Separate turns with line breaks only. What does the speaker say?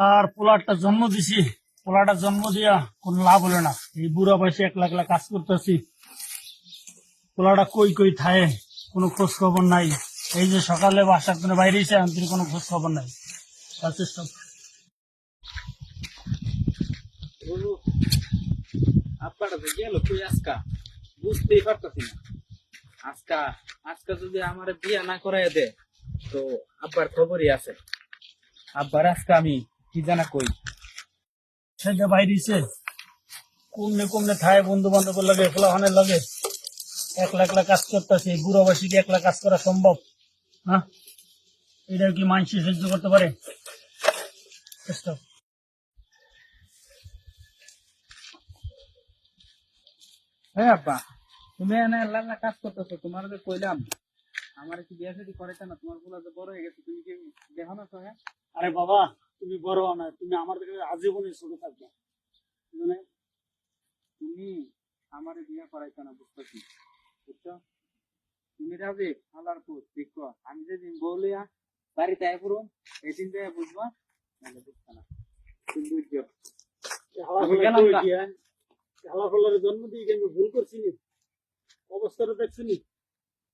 আর পোলারটা জন্ম দিছি, পোলাটা জন্ম দিয়া কোন লাভ হলো না। এই বুড়া বয়সে একলা একলা কাজ করতেছি। পোলাটা কই কই থায়ে কোনো খোঁজ খবর নাই। এই যে সকালে বাসার জন্য বাইরে এসে আনতে কোনো খোঁজ খবর নাই। চেষ্টা
আব্বাটা যে গেল কই আজকা বুঝতেই পারতাছি না। আজকা আজকা যদি আমার বিয়া না করাই দে তো আব্বার খবরই আছে। আব্বার আজকে আমি কি জানা কই।
সে যে বাইরে এসে কমনে কমনে থায় বন্ধু বান্ধবের লাগে, ফোলাহানের লাগে একলা একলা কাজ করতেছে। এই বুড়া বয়সে কি একলা কাজ করা সম্ভব? হ্যাঁ, এটা কি মানুষ সহ্য করতে পারে? চেষ্টা
হ্যাঁ আব্বা, তুমি এনে আল্লাহ কাজ করতেছো, তোমার যে কইলাম আমার কি বিয়া শাদী করাইতে না, তোমার পোলা যে বড় হয়ে গেছে, তুমি কি দেখো না তো? হ্যাঁ
আরে বাবা, তুমি বড় হও না, তুমি আমার কাছে আজীবনই ছোট থাকবে। বুঝলে?
তুমি আমার বিয়া করাইতে না, বুঝতেছি, বুঝছো? তুমি রাজি আল্লাহর পুত দেখো, আমি যেদিন বলিয়া বাড়িতে আয় করুম এই দিন বুঝবা, নাহলে বুঝতে না। তুমি বুঝছো আমি গেলাম না।
হালা ফলার জন্ম দিয়ে কি আমি ভুল করছি নি? অবস্থাটা দেখছি নি?